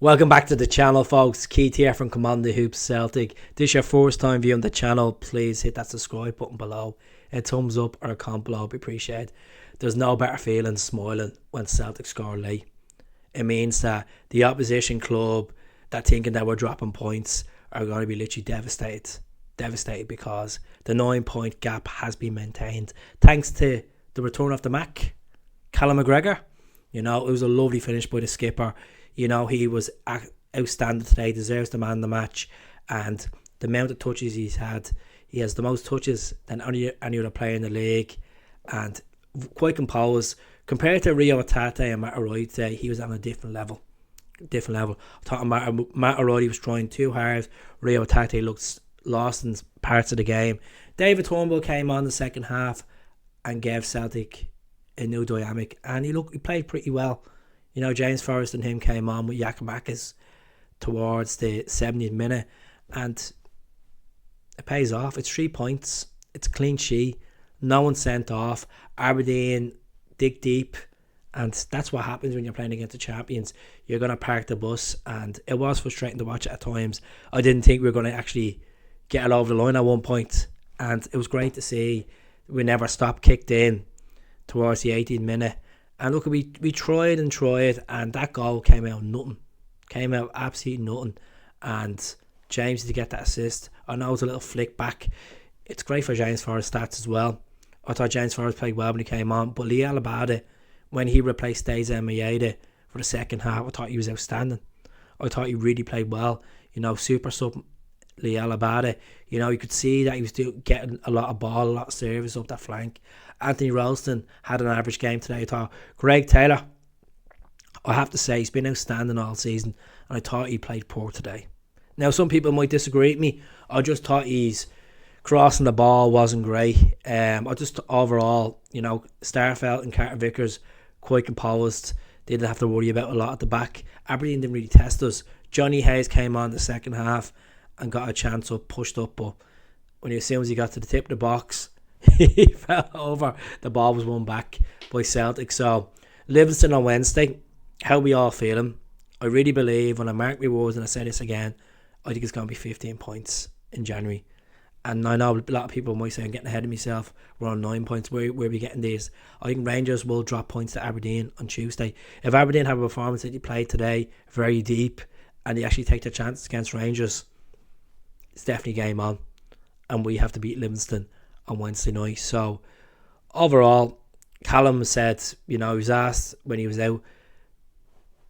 Welcome back to the channel, folks. Keith here from Commando Hoops Celtic. This is your first time viewing the channel. Please hit that subscribe button below. A thumbs up or a comment below would be appreciated. There's no better feeling smiling when Celtic score late. It means that the opposition club that thinking that we're dropping points are going to be literally devastated. Devastated because the 9-point gap has been maintained thanks to the return of the Mac, Callum Mcgregor. You know, it was a lovely finish by the skipper. You know, he was outstanding today, deserves the man of the match. And the amount of touches he's had, he has the most touches than any other player in the league. And quite composed. Compared to Rio Atate and Matt O'Reilly today, he was on a different level. I thought Matt O'Reilly was trying too hard. Rio Atate looked lost in parts of the game. David Turnbull came on the second half and gave Celtic a new dynamic. And he played pretty well. You know, James Forrest and him came on with Yakimakis towards the 70th minute, and it pays off. It's 3 points. It's a clean sheet. No one sent off. Aberdeen dig deep, and that's what happens when you're playing against the champions. You're going to park the bus, and it was frustrating to watch it at times. I didn't think we were going to actually get it over the line at one point, and it was great to see we never stopped, kicked in towards the 18th minute. And look, we tried, and that goal came out nothing. Came out absolutely nothing. And James to get that assist. I know it was a little flick back. It's great for James Forrest's stats as well. I thought James Forrest played well when he came on. But Liel Abada, when he replaced Deza Maeda for the second half, I thought he was outstanding. I thought he really played well. You know, super sub Liel Abada. You know, you could see that he was getting a lot of ball, a lot of service up that flank. Anthony Ralston had an average game today. I thought Greg Taylor, I have to say, he's been outstanding all season, and I thought he played poor today. Now, some people might disagree with me. I just thought he's crossing the ball wasn't great. I just overall, you know, Starfelt and Carter Vickers quite composed. They didn't have to worry about a lot at the back. Aberdeen didn't really test us. Johnny Hayes came on the second half and got a chance up, pushed up, but as soon as he got to the tip of the box, he fell over. The ball was won back by Celtic. So Livingston on Wednesday, how we all feeling? I really believe, when I mark my words and I say this again, I think it's going to be 15 points in January. And I know a lot of people might say I'm getting ahead of myself. We're on 9 points. Where are we getting these? I think Rangers will drop points to Aberdeen on Tuesday. If Aberdeen have a performance that they played today, very deep, and they actually take their chances against Rangers, it's definitely game on. And we have to beat Livingston on Wednesday night. So overall, Callum said, you know, he was asked when he was out,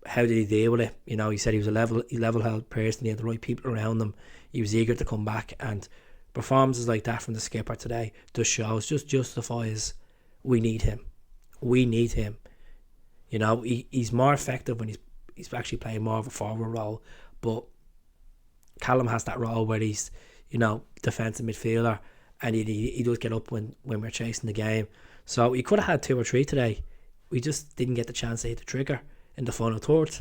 how did he deal with it? You know, he said he was a level-headed person. He had the right people around him. He was eager to come back, and performances like that from the skipper today just shows, just justifies we need him. We need him. You know, he's more effective when he's actually playing more of a forward role, but Callum has that role where he's, you know, defensive midfielder, and he does get up when we're chasing the game. So he could have had 2 or 3 today. We just didn't get the chance to hit the trigger in the final third.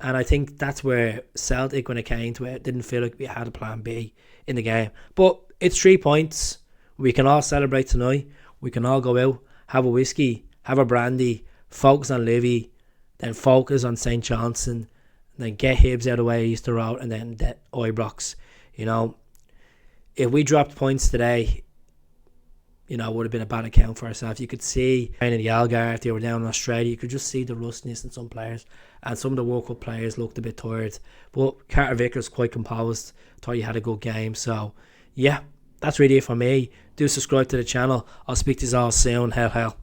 And I think that's where Celtic, when it came to it, didn't feel like we had a plan B in the game. But it's 3 points. We can all celebrate tonight. We can all go out, have a whiskey, have a brandy, focus on Livy, then focus on St. Johnson, and then get Hibs out of the way Easter Road, and then Ibrox. You know, if we dropped points today, you know, it would have been a bad account for ourselves. You could see in the Algarve, they were down in Australia, you could just see the rustiness in some players, and some of the World Cup players looked a bit tired. But Carter Vickers quite composed. Thought he had a good game. So yeah, that's really it for me. Do subscribe to the channel. I'll speak to you all soon. Hell.